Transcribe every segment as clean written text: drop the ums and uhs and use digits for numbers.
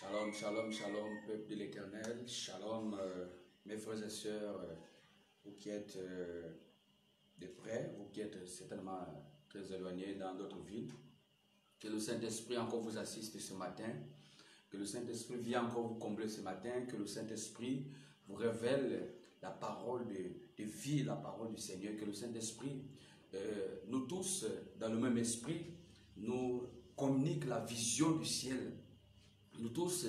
Shalom, shalom, shalom, peuple de l'Éternel. Shalom, mes frères et sœurs, vous qui êtes de près, vous qui êtes certainement très éloignés dans d'autres villes. Que le Saint-Esprit encore vous assiste ce matin. Que le Saint-Esprit vienne encore vous combler ce matin. Que le Saint-Esprit vous révèle la parole de vie, la parole du Seigneur. Que le Saint-Esprit, nous tous, dans le même esprit, nous communique la vision du ciel. Nous tous,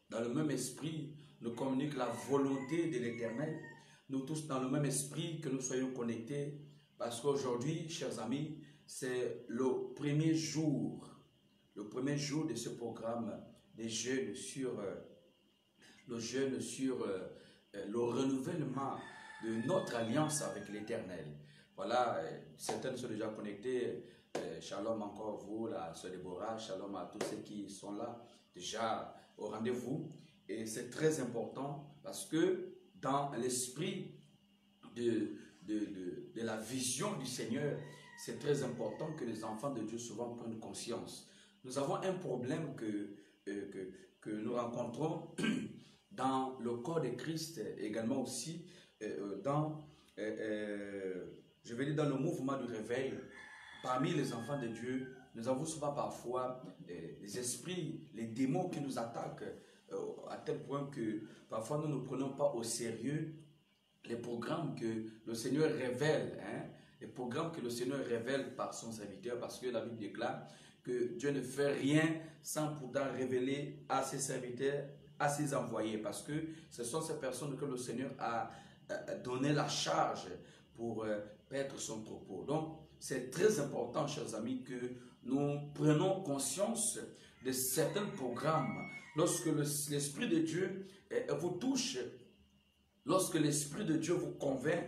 dans le même esprit, nous communiquons la volonté de l'Éternel. Nous tous, dans le même esprit, que nous soyons connectés. Parce qu'aujourd'hui, chers amis, c'est le premier jour de ce programme des jeûnes sur le renouvellement de notre alliance avec l'Éternel. Voilà, certaines sont déjà connectées. Shalom encore vous, la sœur Déborah, shalom à tous ceux qui sont là déjà au rendez-vous. Et c'est très important parce que dans l'esprit de la vision du Seigneur, c'est très important que les enfants de Dieu souvent prennent conscience. Nous avons un problème que nous rencontrons dans le corps de Christ, également aussi dans, je vais dire, dans le mouvement du réveil. Parmi les enfants de Dieu, nous avons souvent parfois les esprits, les démons qui nous attaquent à tel point que parfois nous ne prenons pas au sérieux les programmes que le Seigneur révèle, les programmes que le Seigneur révèle par son serviteur, parce que la Bible déclare que Dieu ne fait rien sans pourtant révéler à ses serviteurs, à ses envoyés, parce que ce sont ces personnes que le Seigneur a donné la charge pour paître son troupeau. Donc, c'est très important, chers amis, que nous prenons conscience de certains programmes. Lorsque l'Esprit de Dieu vous touche, lorsque l'Esprit de Dieu vous convainc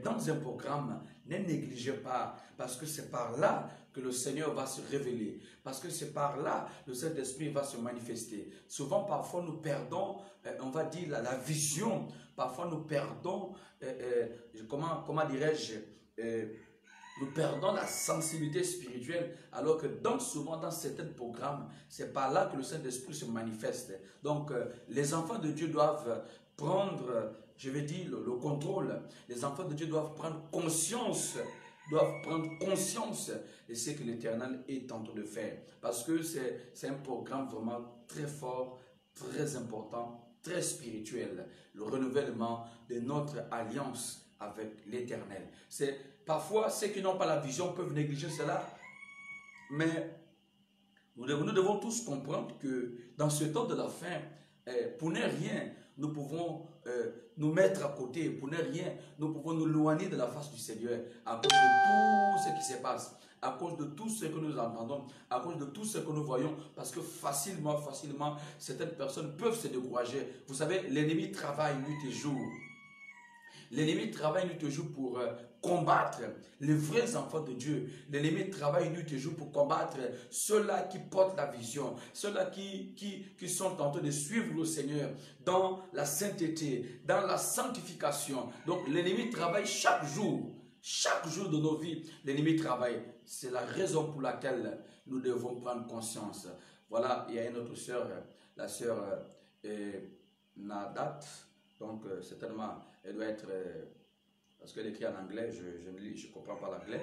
dans un programme, ne négligez pas, parce que c'est par là que le Seigneur va se révéler, parce que c'est par là que le Saint-Esprit va se manifester. Souvent, parfois, nous perdons, on va dire, la vision. Parfois, nous perdons, comment dirais-je, nous perdons la sensibilité spirituelle, alors que souvent dans certains programmes, c'est par là que le Saint-Esprit se manifeste. Donc, les enfants de Dieu doivent prendre, je vais dire, le contrôle. Les enfants de Dieu doivent prendre conscience de ce que l'Éternel est en train de faire. Parce que c'est un programme vraiment très fort, très important, très spirituel. Le renouvellement de notre alliance avec l'Éternel. Parfois, ceux qui n'ont pas la vision peuvent négliger cela, mais nous devons tous comprendre que dans ce temps de la fin, pour ne rien, nous pouvons nous mettre à côté, pour ne rien, nous pouvons nous éloigner de la face du Seigneur à cause de tout ce qui se passe, à cause de tout ce que nous entendons, à cause de tout ce que nous voyons, parce que facilement, certaines personnes peuvent se décourager. Vous savez, l'ennemi travaille nuit et jour. L'ennemi travaille nuit et jour pour combattre les vrais enfants de Dieu. L'ennemi travaille nuit et jour pour combattre ceux-là qui portent la vision, ceux-là qui sont en train de suivre le Seigneur dans la sainteté, dans la sanctification. Donc l'ennemi travaille chaque jour de nos vies. L'ennemi travaille. C'est la raison pour laquelle nous devons prendre conscience. Voilà, il y a une autre sœur, la sœur Nadat. Donc certainement, elle doit être, parce qu'elle écrit en anglais, je ne comprends pas l'anglais.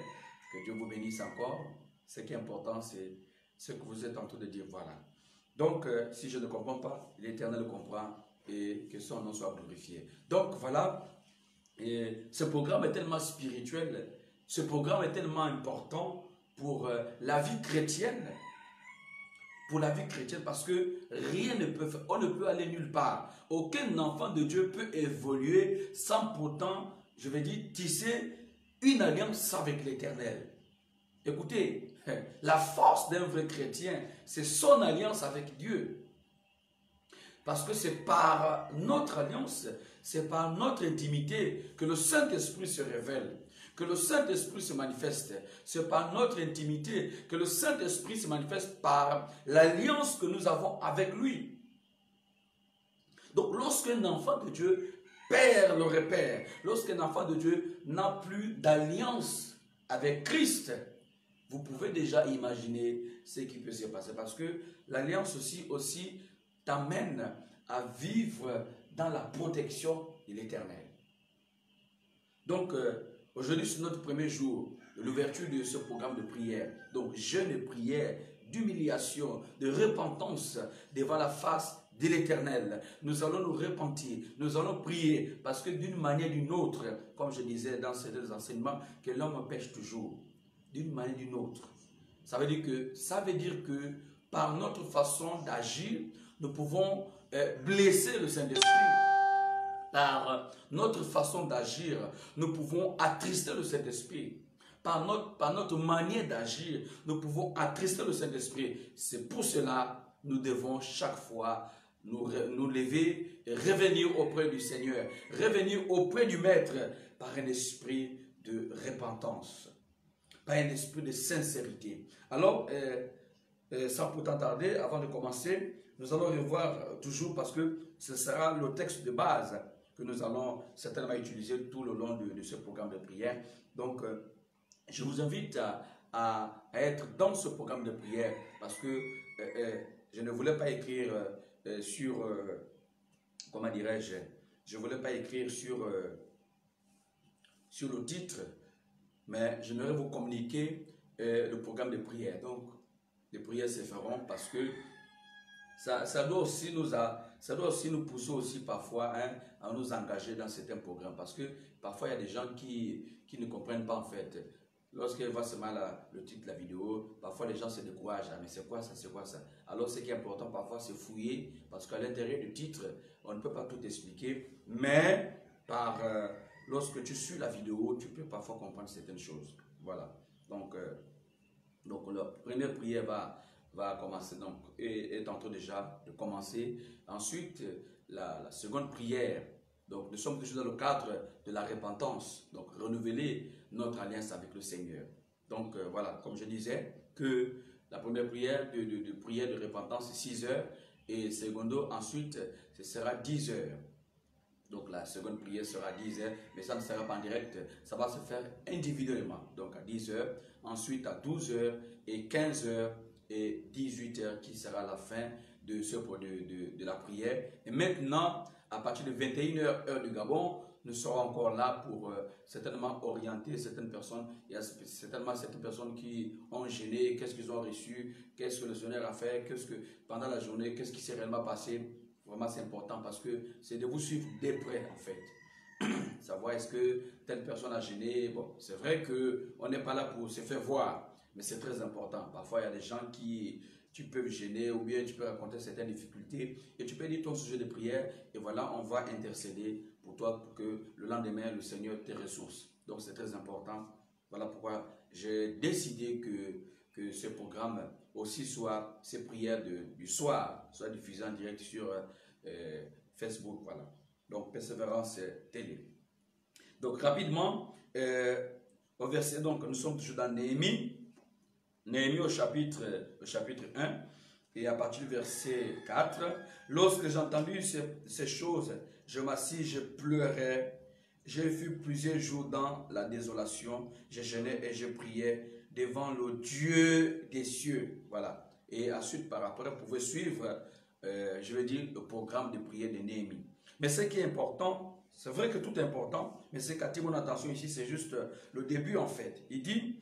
Que Dieu vous bénisse encore. Ce qui est important, c'est ce que vous êtes en train de dire. Voilà. Donc, si je ne comprends pas, l'Éternel comprend et que son nom soit glorifié. Donc, voilà. Et ce programme est tellement spirituel, ce programme est tellement important pour la vie chrétienne. Pour la vie chrétienne, parce que on ne peut aller nulle part. Aucun enfant de Dieu peut évoluer sans pourtant, je vais dire, tisser une alliance avec l'Éternel. Écoutez, la force d'un vrai chrétien, c'est son alliance avec Dieu. Parce que c'est par notre alliance, c'est par notre intimité que le Saint-Esprit se révèle, que le Saint-Esprit se manifeste. C'est par notre intimité que le Saint-Esprit se manifeste par l'alliance que nous avons avec lui. Donc lorsqu'un enfant de Dieu perd le repère, lorsqu'un enfant de Dieu n'a plus d'alliance avec Christ, vous pouvez déjà imaginer ce qui peut se passer. Parce que l'alliance aussi t'amène à vivre dans la protection de l'Éternel. Donc, aujourd'hui, c'est notre premier jour de l'ouverture de ce programme de prière. Donc, jeûne et prière, d'humiliation, de repentance devant la face de l'Éternel. Nous allons nous repentir, nous allons prier, parce que d'une manière ou d'une autre, comme je disais dans ces deux enseignements, que l'homme pêche toujours, d'une manière ou d'une autre. Ça veut dire que par notre façon d'agir, nous pouvons blesser le Saint-Esprit. Par notre façon d'agir, nous pouvons attrister le Saint-Esprit. Par notre manière d'agir, nous pouvons attrister le Saint-Esprit. C'est pour cela que nous devons chaque fois nous lever et revenir auprès du Seigneur, revenir auprès du Maître par un esprit de repentance, par un esprit de sincérité. Alors, sans pourtant tarder, avant de commencer, nous allons revoir toujours, parce que ce sera le texte de base que nous allons certainement utiliser tout le long de ce programme de prière. Donc, je vous invite à être dans ce programme de prière, parce que je ne voulais pas écrire sur, comment dirais-je, je ne voulais pas écrire sur le titre, mais je voudrais vous communiquer le programme de prière. Donc, les prières se feront parce que ça doit aussi nous pousser aussi parfois à nous engager dans certains programmes, parce que parfois il y a des gens qui ne comprennent pas en fait. Lorsqu'ils voient seulement le titre de la vidéo, parfois les gens se découragent. Ah, mais c'est quoi ça, c'est quoi ça? Alors ce qui est important parfois c'est fouiller, parce qu'à l'intérieur du titre, on ne peut pas tout expliquer, mais lorsque tu suis la vidéo, tu peux parfois comprendre certaines choses. Voilà. Donc la première prière va commencer, donc, est en train déjà de commencer. Ensuite, la seconde prière. Donc, nous sommes toujours dans le cadre de la repentance. Donc, renouveler notre alliance avec le Seigneur. Donc, voilà, comme je disais, que la première prière de prière de repentance, c'est 6 heures. Et secondo, ensuite, ce sera 10 heures. Donc, la seconde prière sera 10 heures, mais ça ne sera pas en direct. Ça va se faire individuellement. Donc, à 10 heures, ensuite à 12 heures et 15 heures et 18 heures qui sera la fin de la prière. Et maintenant, à partir de 21 heures, heure du Gabon, nous serons encore là pour certainement orienter certaines personnes. Il y a certainement certaines personnes qui ont gêné, qu'est-ce qu'ils ont reçu, qu'est-ce que le Seigneur a fait, pendant la journée, qu'est-ce qui s'est réellement passé. Vraiment, c'est important parce que c'est de vous suivre de près, en fait. Savoir est-ce que telle personne a gêné. Bon, c'est vrai qu'on n'est pas là pour se faire voir, mais c'est très important. Parfois, il y a des gens qui tu peux gêner ou bien tu peux raconter certaines difficultés et tu peux dire ton sujet de prière et voilà, on va intercéder pour toi pour que le lendemain, le Seigneur te ressource. Donc, c'est très important. Voilà pourquoi j'ai décidé que ce programme aussi soit, ces prières du soir, soit diffusées en direct sur Facebook. Voilà. Donc, Persévérance Télé. Donc, rapidement, au verset, donc, nous sommes toujours dans Néhémie. Néhémie au chapitre 1, et à partir du verset 4, « Lorsque j'ai entendu ces choses, je m'assis, je pleurais, j'ai fus plusieurs jours dans la désolation, je jeûnais et je priais devant le Dieu des cieux. » Voilà. Et ensuite, par après, vous pouvez suivre, je vais dire, le programme de prière de Néhémie. Mais ce qui est important, c'est vrai que tout est important, mais ce qui attire mon attention ici, c'est juste le début en fait. Il dit,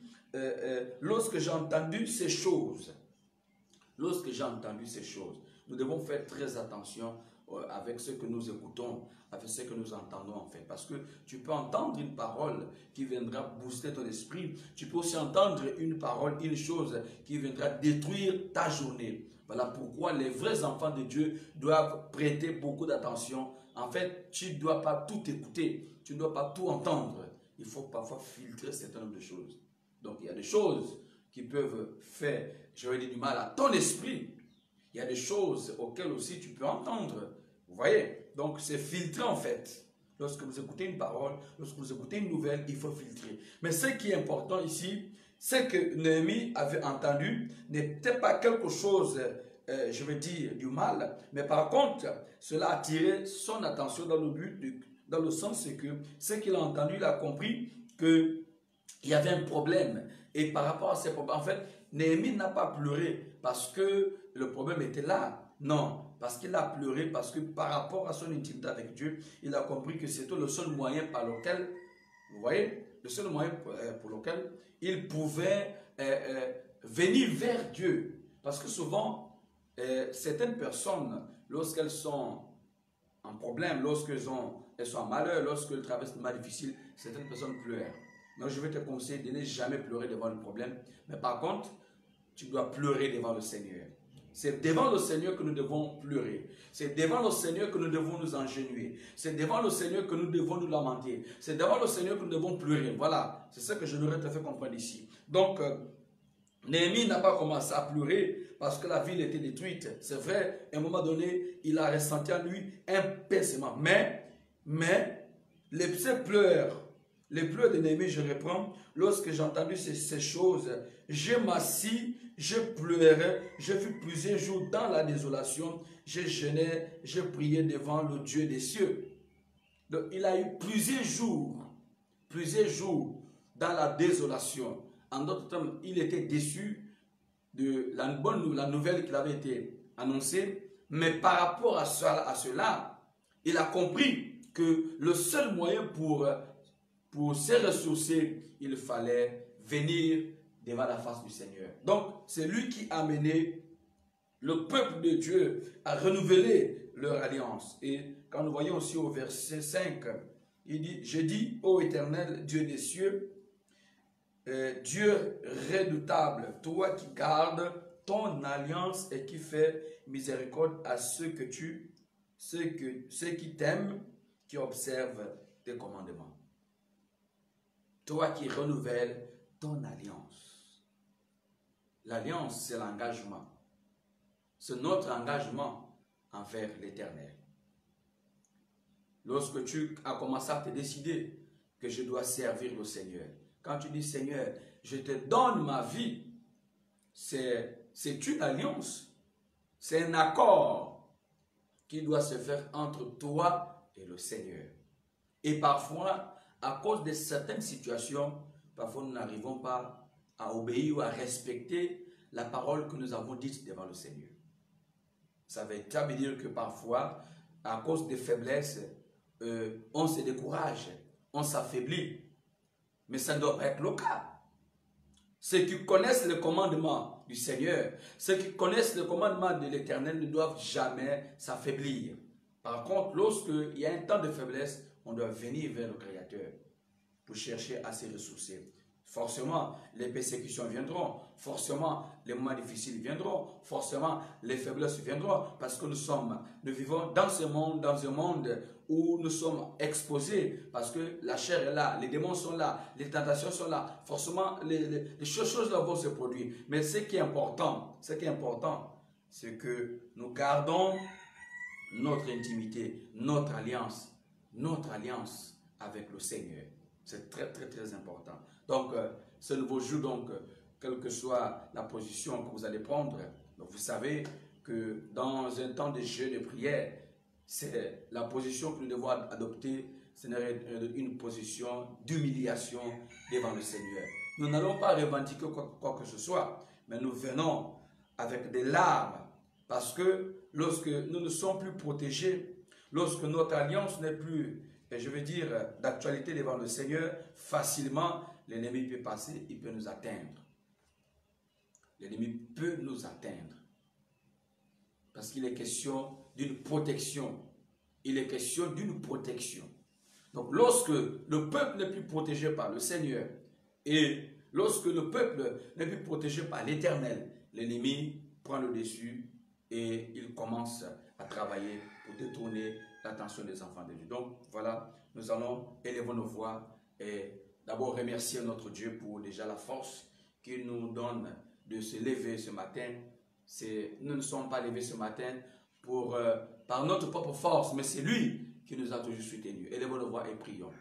lorsque j'ai entendu ces choses, nous devons faire très attention avec ce que nous écoutons, avec ce que nous entendons en fait. Parce que tu peux entendre une parole qui viendra booster ton esprit. Tu peux aussi entendre une parole, une chose qui viendra détruire ta journée. Voilà pourquoi les vrais enfants de Dieu doivent prêter beaucoup d'attention. En fait, tu ne dois pas tout écouter, tu ne dois pas tout entendre. Il faut parfois filtrer un certain nombre de choses. Donc, il y a des choses qui peuvent faire, je vais dire, du mal à ton esprit. Il y a des choses auxquelles aussi tu peux entendre. Vous voyez? Donc, c'est filtré en fait. Lorsque vous écoutez une parole, lorsque vous écoutez une nouvelle, il faut filtrer. Mais ce qui est important ici, c'est que Néhémie avait entendu n'était pas quelque chose, je veux dire, du mal. Mais par contre, cela a attiré son attention dans le sens que ce qu'il a entendu, il a compris que il y avait un problème. Et par rapport à ces problèmes, en fait, Néhémie n'a pas pleuré parce que le problème était là. Non, parce qu'il a pleuré, parce que par rapport à son intimité avec Dieu, il a compris que c'était le seul moyen par lequel, vous voyez, le seul moyen pour lequel il pouvait venir vers Dieu. Parce que souvent, certaines personnes, lorsqu'elles sont en problème, lorsqu'elles sont en malheur, lorsqu'elles traversent des moments difficiles, certaines personnes pleurent. Donc je vais te conseiller de ne jamais pleurer devant le problème. Mais par contre, tu dois pleurer devant le Seigneur. C'est devant le Seigneur que nous devons pleurer. C'est devant le Seigneur que nous devons nous engenouiller. C'est devant le Seigneur que nous devons nous lamenter. C'est devant le Seigneur que nous devons pleurer. Voilà, c'est ça que je devrais te faire comprendre ici. Donc, Néhémie n'a pas commencé à pleurer parce que la ville était détruite. C'est vrai, à un moment donné, il a ressenti en lui un pincement. Mais ces pleurs de Néhémie, je reprends, lorsque j'ai entendu ces choses, je m'assis, je pleurais, je fus plusieurs jours dans la désolation, je jeûnais, je priais devant le Dieu des cieux. Donc, il a eu plusieurs jours dans la désolation. En d'autres termes, il était déçu de la nouvelle qui avait été annoncée, mais par rapport à cela, il a compris que le seul moyen pour se ressourcer, il fallait venir devant la face du Seigneur. Donc, c'est lui qui a amené le peuple de Dieu à renouveler leur alliance. Et quand nous voyons aussi au verset 5, il dit, « Je dis, ô Éternel, Dieu des cieux, Dieu redoutable, toi qui gardes ton alliance et qui fais miséricorde à ceux qui t'aiment, qui observent tes commandements. » Toi qui renouvelles ton alliance. L'alliance, c'est l'engagement. C'est notre engagement envers l'Éternel. Lorsque tu as commencé à te décider que je dois servir le Seigneur, quand tu dis Seigneur, je te donne ma vie, c'est une alliance. C'est un accord qui doit se faire entre toi et le Seigneur. Et parfois, à cause de certaines situations, parfois nous n'arrivons pas à obéir ou à respecter la parole que nous avons dite devant le Seigneur. Ça veut dire que parfois, à cause des faiblesses, on se décourage, on s'affaiblit. Mais ça ne doit pas être le cas. Ceux qui connaissent le commandement du Seigneur, ceux qui connaissent le commandement de l'Éternel ne doivent jamais s'affaiblir. Par contre, lorsqu'il y a un temps de faiblesse, on doit venir vers le Créateur pour chercher à se ressourcer. Forcément, les persécutions viendront. Forcément, les moments difficiles viendront. Forcément, les faiblesses viendront. Parce que nous vivons dans ce monde, dans un monde où nous sommes exposés. Parce que la chair est là, les démons sont là, les tentations sont là. Forcément, les choses-là vont se produire. Mais ce qui est important, c'est que nous gardons notre intimité, notre alliance avec le Seigneur. C'est très, très, très important. Donc, ce nouveau jour, donc, quelle que soit la position que vous allez prendre, donc vous savez que dans un temps de jeûne et de prière, c'est la position que nous devons adopter, ce n'est une position d'humiliation devant le Seigneur. Nous n'allons pas revendiquer quoi que ce soit, mais nous venons avec des larmes, parce que lorsque nous ne sommes plus protégés, lorsque notre alliance n'est plus, et je veux dire, d'actualité devant le Seigneur, facilement, l'ennemi peut passer, il peut nous atteindre. L'ennemi peut nous atteindre. Parce qu'il est question d'une protection. Il est question d'une protection. Donc, lorsque le peuple n'est plus protégé par le Seigneur, et lorsque le peuple n'est plus protégé par l'Éternel, l'ennemi prend le dessus et il commence à travailler pour détourner l'attention des enfants de Dieu. Donc, voilà, nous allons élever nos voix et d'abord remercier notre Dieu pour déjà la force qu'il nous donne de se lever ce matin. Nous ne sommes pas levés ce matin par notre propre force, mais c'est lui qui nous a toujours soutenus. Élevons nos voix et prions.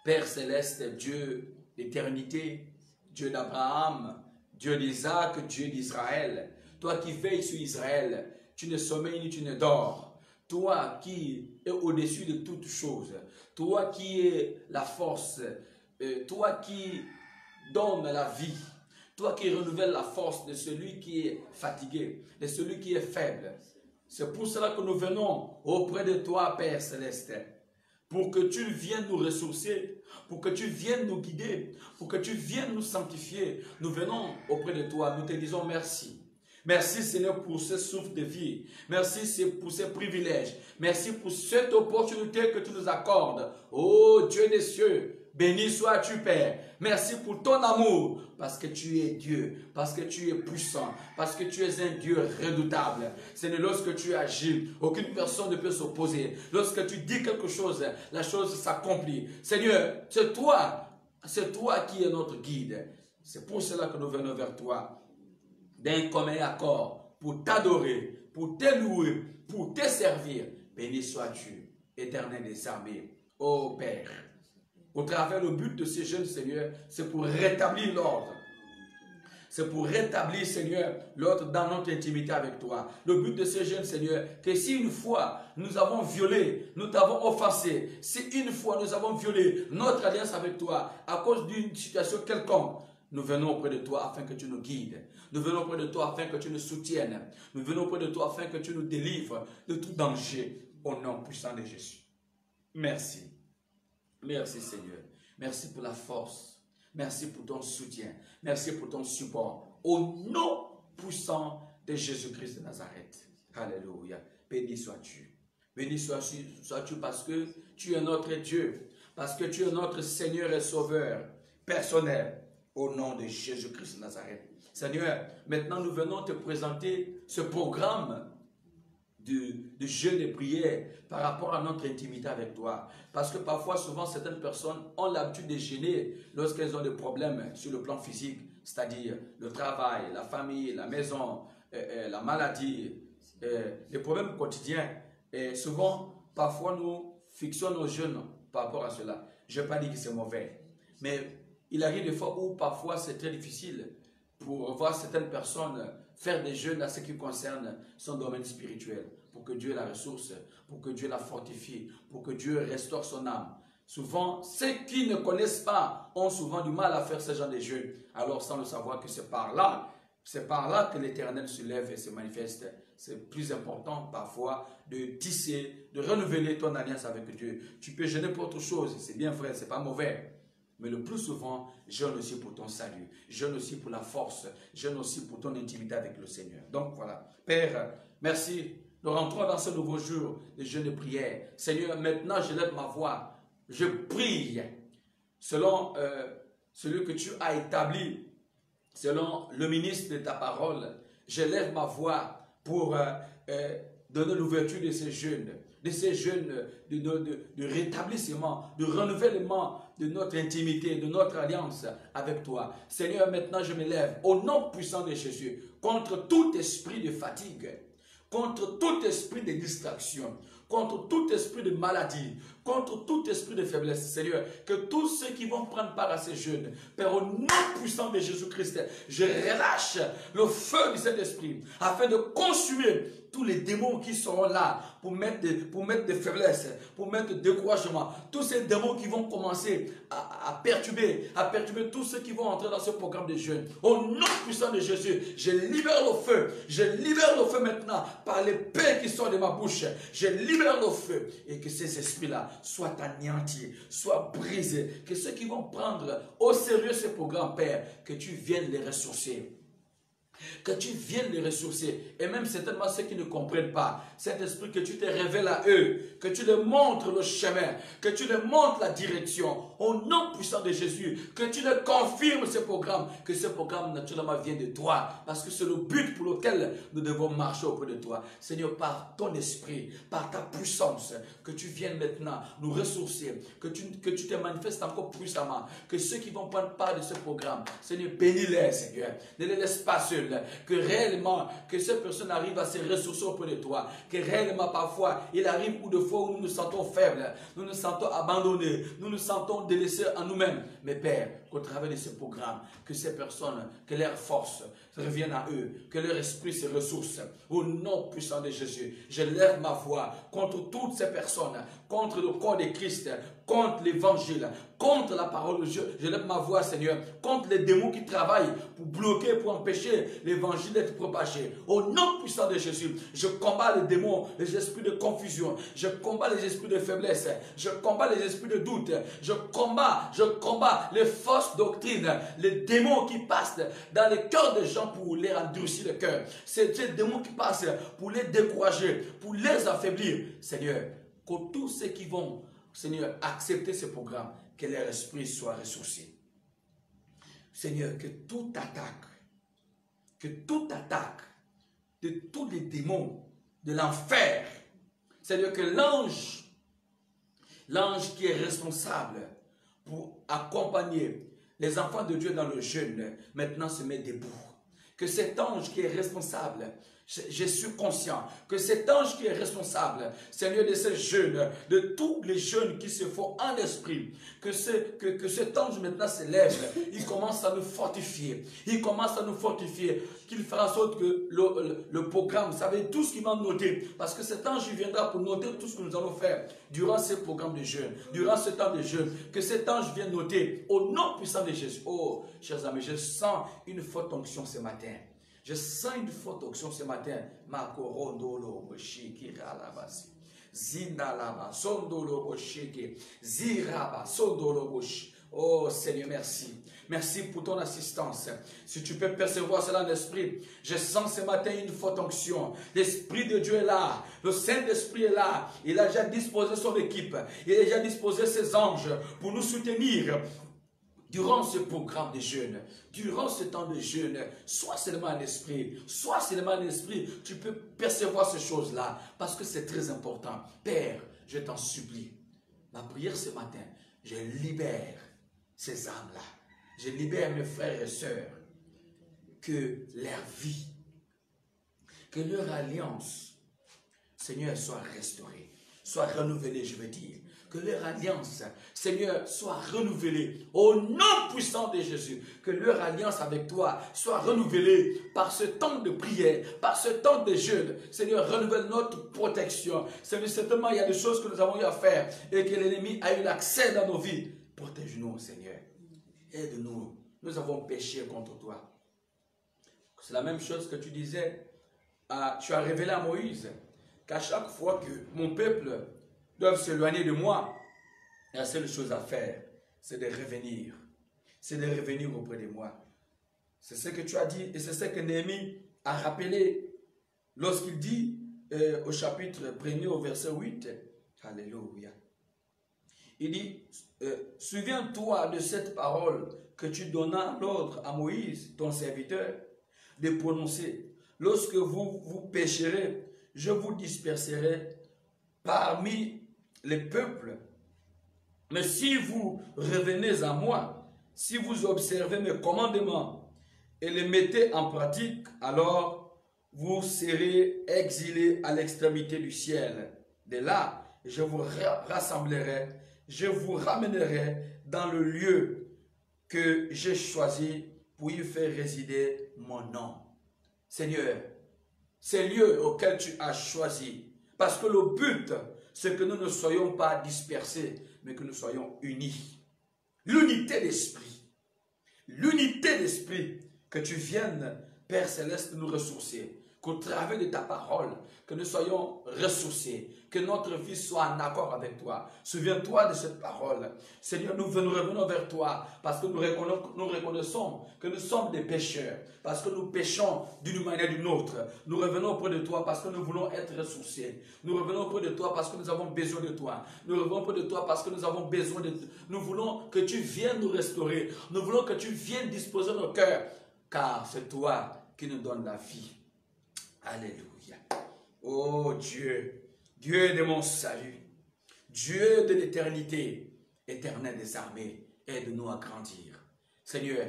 Père céleste, Dieu d'éternité, Dieu d'Abraham, Dieu d'Isaac, Dieu d'Israël, toi qui veilles sur Israël, tu ne sommeilles ni tu ne dors. Toi qui es au-dessus de toutes choses, toi qui es la force, toi qui donnes la vie, Toi qui renouvelles la force de celui qui est fatigué, de celui qui est faible. C'est pour cela que nous venons auprès de toi, Père Céleste, pour que tu viennes nous ressourcer, pour que tu viennes nous guider, pour que tu viennes nous sanctifier. Nous venons auprès de toi, nous te disons merci. Merci Seigneur pour ce souffle de vie. Merci pour ces privilèges. Merci pour cette opportunité que tu nous accordes. Oh Dieu des cieux, béni sois-tu Père. Merci pour ton amour, parce que tu es Dieu, parce que tu es puissant, parce que tu es un Dieu redoutable. Seigneur, lorsque tu agis, aucune personne ne peut s'opposer. Lorsque tu dis quelque chose, la chose s'accomplit. Seigneur, c'est toi qui es notre guide. C'est pour cela que nous venons vers toi, d'un commun accord, pour t'adorer, pour te louer, pour te servir. Béni sois-tu, éternel des armées, ô Père. Au travers le but de ces jeunes, Seigneur, c'est pour rétablir l'ordre. C'est pour rétablir, Seigneur, l'ordre dans notre intimité avec toi. Le but de ces jeunes, Seigneur, que si une fois nous avons violé, nous t'avons offensé, si une fois nous avons violé notre alliance avec toi à cause d'une situation quelconque, nous venons auprès de toi afin que tu nous guides. Nous venons auprès de toi afin que tu nous soutiennes. Nous venons auprès de toi afin que tu nous délivres de tout danger. Au nom puissant de Jésus. Merci. Merci Seigneur. Merci pour la force. Merci pour ton soutien. Merci pour ton support. Au nom puissant de Jésus-Christ de Nazareth. Alléluia. Béni sois-tu. Béni sois-tu parce que tu es notre Dieu. Parce que tu es notre Seigneur et Sauveur personnel. Au nom de Jésus-Christ de Nazareth. Seigneur, maintenant nous venons te présenter ce programme de jeûne et prière par rapport à notre intimité avec toi. Parce que parfois, souvent, certaines personnes ont l'habitude de jeûner lorsqu'elles ont des problèmes sur le plan physique, c'est-à-dire le travail, la famille, la maison, la maladie, les problèmes quotidiens. Et souvent, parfois, nous fixons nos jeûnes par rapport à cela. Je ne vais pas dire que c'est mauvais, mais il arrive des fois où parfois c'est très difficile pour voir certaines personnes faire des jeûnes à ce qui concerne son domaine spirituel, pour que Dieu la ressource, pour que Dieu la fortifie, pour que Dieu restaure son âme. Souvent, ceux qui ne connaissent pas ont souvent du mal à faire ce genre de jeûnes, alors sans le savoir que c'est par là que l'Éternel se lève et se manifeste. C'est plus important parfois de tisser, de renouveler ton alliance avec Dieu. Tu peux jeûner pour autre chose, c'est bien vrai, c'est pas mauvais. Mais le plus souvent, jeûne aussi pour ton salut, jeûne aussi pour la force, jeûne aussi pour ton intimité avec le Seigneur. Donc voilà. Père, merci. Nous rentrons dans ce nouveau jour de jeûne et prière. Seigneur, maintenant je lève ma voix. Je prie selon celui que tu as établi, selon le ministre de ta parole. Je lève ma voix pour donner l'ouverture de ces jeûnes. De rétablissement, de renouvellement de notre intimité, de notre alliance avec toi. Seigneur, maintenant je me lève au nom puissant de Jésus contre tout esprit de fatigue, contre tout esprit de distraction, contre tout esprit de maladie, contre tout esprit de faiblesse. Seigneur, que tous ceux qui vont prendre part à ces jeûnes, Père, au nom puissant de Jésus-Christ, je relâche le feu de cet esprit afin de consumer tous les démons qui seront là pour mettre des faiblesses, pour mettre des découragements. Tous ces démons qui vont commencer à perturber tous ceux qui vont entrer dans ce programme de jeûne. Au nom puissant de Jésus, je libère le feu. Je libère le feu maintenant par les paix qui sortent de ma bouche. Je libère le feu et que ces esprits-là soient anéantis, soient brisés. Que ceux qui vont prendre au sérieux ce programme, Père, que tu viennes les ressourcer. Que tu viennes les ressourcer. Et même certainement ceux qui ne comprennent pas. Cet esprit, que tu te révèles à eux. Que tu leur montres le chemin. Que tu leur montres la direction. Au nom puissant de Jésus. Que tu leur confirmes ce programme. Que ce programme naturellement vient de toi. Parce que c'est le but pour lequel nous devons marcher auprès de toi. Seigneur, par ton esprit, par ta puissance, que tu viennes maintenant nous ressourcer. Que tu te manifestes encore puissamment. Que ceux qui vont prendre part de ce programme, Seigneur, bénis-les, Seigneur. Ne les laisse pas seuls. Que réellement, que ces personnes arrivent à se ressourcer auprès de toi. Que réellement, parfois, il arrive de fois où nous nous sentons faibles, nous nous sentons abandonnés, nous nous sentons délaissés en nous-mêmes. Mais Père, qu'au travers de ce programme, que ces personnes, que leur force revienne à eux, que leur esprit se ressource. Au nom puissant de Jésus, je lève ma voix contre toutes ces personnes, contre le corps de Christ, contre l'évangile, contre la parole de Dieu. Je lève ma voix, Seigneur, contre les démons qui travaillent pour bloquer, pour empêcher l'évangile d'être propagé. Au nom puissant de Jésus, je combats les démons, les esprits de confusion, je combats les esprits de faiblesse, je combats les esprits de doute, je combats les fausses doctrines, les démons qui passent dans les cœurs des gens pour les endurcir le cœur. C'est ces démons qui passent pour les décourager, pour les affaiblir. Seigneur, que tous ceux qui vont, Seigneur, accepter ce programme, que leur esprit soit ressourcé. Seigneur, que toute attaque de tous les démons de l'enfer, Seigneur, que l'ange qui est responsable pour accompagner les enfants de Dieu dans le jeûne, maintenant se met debout. Que cet ange qui est responsable, je suis conscient que cet ange qui est responsable, Seigneur, de ces jeûnes, de tous les jeûnes qui se font en esprit, que cet ange maintenant se lève, il commence à nous fortifier, qu'il fera en sorte que le programme, vous savez, tout ce qu'il va noter, parce que cet ange il viendra pour noter tout ce que nous allons faire durant ce programme de jeûne, durant ce temps de jeûne, que cet ange vienne noter au nom puissant de Jésus. Oh, chers amis, je sens une forte onction ce matin. Je sens une forte onction ce matin. Makorondolo boshiki ralabasi. Zinalaba sondolo boshiki. Ziraba sondolo bosh. Oh Seigneur, merci. Merci pour ton assistance. Si tu peux percevoir cela en esprit, je sens ce matin une forte onction. L'Esprit de Dieu est là. Le Saint-Esprit est là. Il a déjà disposé son équipe. Il a déjà disposé ses anges pour nous soutenir. Durant ce programme de jeûne, durant ce temps de jeûne, sois seulement un esprit, tu peux percevoir ces choses-là, parce que c'est très important. Père, je t'en supplie, ma prière ce matin, je libère ces âmes-là, je libère mes frères et sœurs, que leur vie, que leur alliance, Seigneur, soit restaurée, soit renouvelée, je veux dire. Que leur alliance, Seigneur, soit renouvelée au nom puissant de Jésus. Que leur alliance avec toi soit renouvelée par ce temps de prière, par ce temps de jeûne. Seigneur, renouvelle notre protection. Seigneur, certainement, il y a des choses que nous avons eu à faire et que l'ennemi a eu l'accès dans nos vies. Protège-nous, Seigneur. Aide-nous. Nous avons péché contre toi. C'est la même chose que tu disais, tu as révélé à Moïse, qu'à chaque fois que mon peuple doivent s'éloigner de moi, la seule chose à faire, c'est de revenir. C'est de revenir auprès de moi. C'est ce que tu as dit et c'est ce que Néhémie a rappelé lorsqu'il dit au chapitre 1er au verset 8. Alléluia. Il dit, souviens-toi de cette parole que tu donnas l'ordre à Moïse, ton serviteur, de prononcer. Lorsque vous pécherez, je vous disperserai parmi les peuples. Mais si vous revenez à moi, si vous observez mes commandements et les mettez en pratique, alors vous serez exilés à l'extrémité du ciel. De là, je vous rassemblerai, je vous ramènerai dans le lieu que j'ai choisi pour y faire résider mon nom. Seigneur, ces lieux auxquels tu as choisi, parce que le but, c'est que nous ne soyons pas dispersés, mais que nous soyons unis. L'unité d'esprit. L'unité d'esprit. Que tu viennes, Père Céleste, nous ressourcer. Qu'au travers de ta parole, que nous soyons ressourcés. Que notre vie soit en accord avec toi. Souviens-toi de cette parole. Seigneur, nous revenons vers toi parce que nous reconnaissons que nous sommes des pécheurs. Parce que nous péchons d'une manière ou d'une autre. Nous revenons auprès de toi parce que nous voulons être ressourcés. Nous revenons auprès de toi parce que nous avons besoin de toi. Nous revenons auprès de toi parce que nous avons besoin de toi. Nous voulons que tu viennes nous restaurer. Nous voulons que tu viennes disposer nos cœurs. Car c'est toi qui nous donnes la vie. Alléluia. Oh Dieu. Dieu de mon salut, Dieu de l'éternité, éternel des armées, aide-nous à grandir. Seigneur,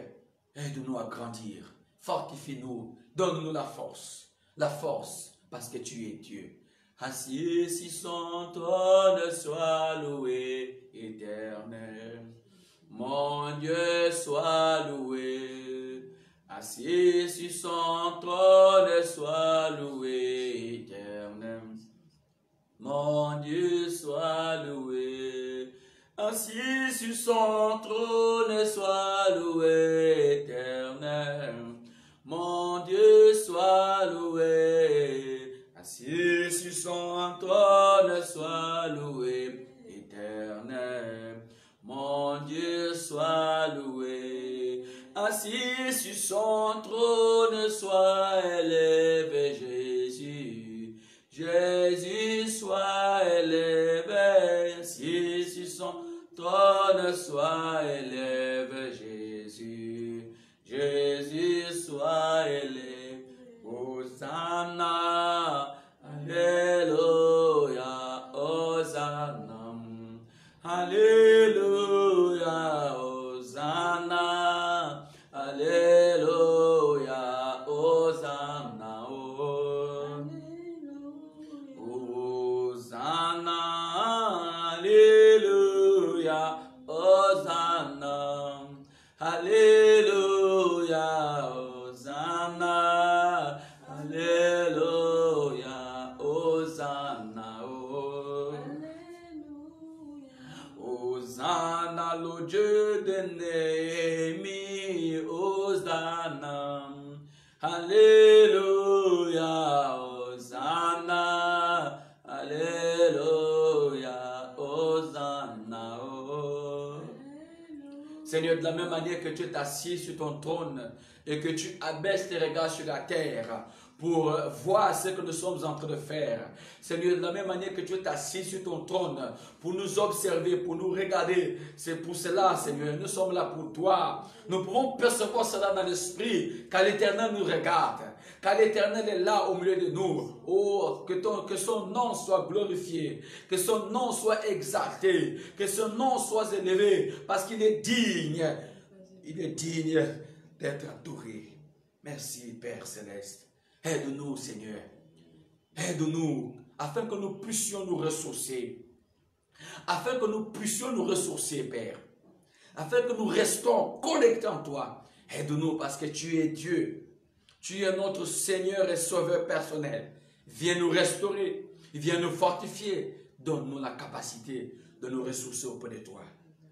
aide-nous à grandir. Fortifie-nous, donne-nous la force, parce que tu es Dieu. Ainsi, si son trône soit loué, éternel. Mon Dieu soit loué. Assis sur son trône, soit loué éternel. Mon Dieu soit loué. Assis sur son trône, soit loué éternel. Mon Dieu soit loué. Assis sur son trône, soit loué éternel. Mon Dieu soit loué. Assis sur son trône, soit élevé Jésus. Jésus soit élevé. Assis sur son trône, soit élevé Jésus. Jésus soit élevé. Hosanna. Alléluia. Hosanna. Alléluia, Hosanna, Alléluia, Hosanna, Hosanna, Alléluia, Hosanna, Alléluia, Hosanna, Alléluia, Hosanna, Hosanna, le Dieu de Néhémie, Hosanna, Alléluia, Hosanna, Alléluia, Hosanna. Seigneur, de la même manière que tu es assis sur ton trône et que tu abaisses tes regards sur la terre pour voir ce que nous sommes en train de faire. Seigneur, de la même manière que tu es assis sur ton trône pour nous observer, pour nous regarder. C'est pour cela, Seigneur, nous sommes là pour toi. Nous pouvons percevoir cela dans l'esprit, car l'Éternel nous regarde. Car l'Éternel est là au milieu de nous. Oh, que son nom soit glorifié, que son nom soit exalté, que son nom soit élevé, parce qu'il est digne. Il est digne d'être adoré. Merci, Père Céleste. Aide-nous, Seigneur. Aide-nous, afin que nous puissions nous ressourcer. Afin que nous puissions nous ressourcer, Père. Afin que nous restons connectés en toi. Aide-nous parce que tu es Dieu. Tu es notre Seigneur et Sauveur personnel. Viens nous restaurer. Viens nous fortifier. Donne-nous la capacité de nous ressourcer auprès de toi.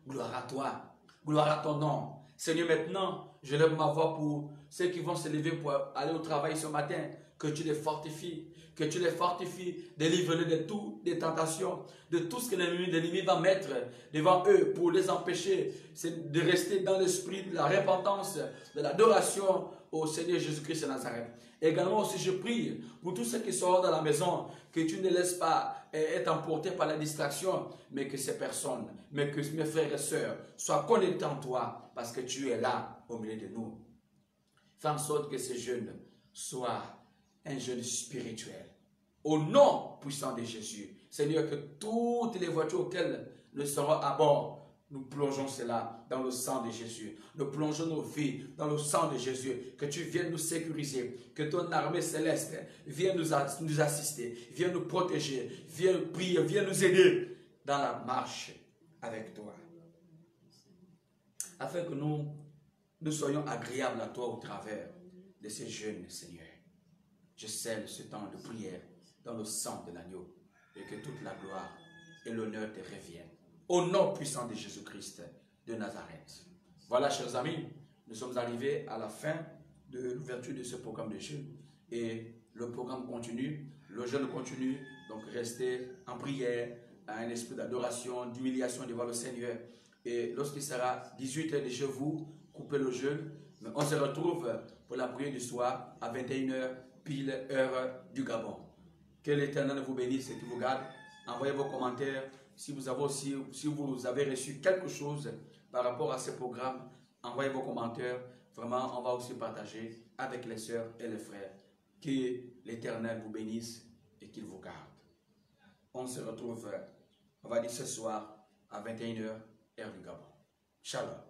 Gloire à toi. Gloire à ton nom. Seigneur, maintenant, je lève ma voix pour ceux qui vont se lever pour aller au travail ce matin. Que tu les fortifies. Que tu les fortifies. Délivre-les de toutes les tentations. De tout ce que l'ennemi va mettre devant eux pour les empêcher. C'est de rester dans l'esprit de la repentance, de l'adoration au Seigneur Jésus-Christ de Nazareth. Également aussi, je prie pour tous ceux qui seront dans la maison, que tu ne laisses pas être emportés par la distraction, mais que ces personnes, mais que mes frères et sœurs soient connectés en toi, parce que tu es là au milieu de nous. Fais en sorte que ces jeunes soient un jeune spirituel. Au nom puissant de Jésus. Seigneur, que toutes les voitures auxquelles nous serons à bord, nous plongeons cela dans le sang de Jésus. Nous plongeons nos vies dans le sang de Jésus. Que tu viennes nous sécuriser. Que ton armée céleste vienne nous assister. Vienne nous protéger. Vienne prier. Vienne nous aider dans la marche avec toi. Afin que nous soyons agréables à toi au travers de ces jeunes, Seigneur. Je scelle ce temps de prière dans le sang de l'agneau. Et que toute la gloire et l'honneur te reviennent. Au nom puissant de Jésus-Christ de Nazareth. Voilà, chers amis, nous sommes arrivés à la fin de l'ouverture de ce programme de jeûne. Et le programme continue, le jeûne continue. Donc, restez en prière, à un esprit d'adoration, d'humiliation devant le Seigneur. Et lorsqu'il sera 18h de chez vous, coupez le jeûne. Mais on se retrouve pour la prière du soir à 21h, pile heure du Gabon. Que l'Éternel vous bénisse et qu'il vous garde. Envoyez vos commentaires. Si vous avez reçu quelque chose par rapport à ce programme, envoyez vos commentaires. Vraiment, on va aussi partager avec les sœurs et les frères. Que l'Éternel vous bénisse et qu'il vous garde. On se retrouve, on va dire ce soir, à 21h, heure du Gabon. Shalom.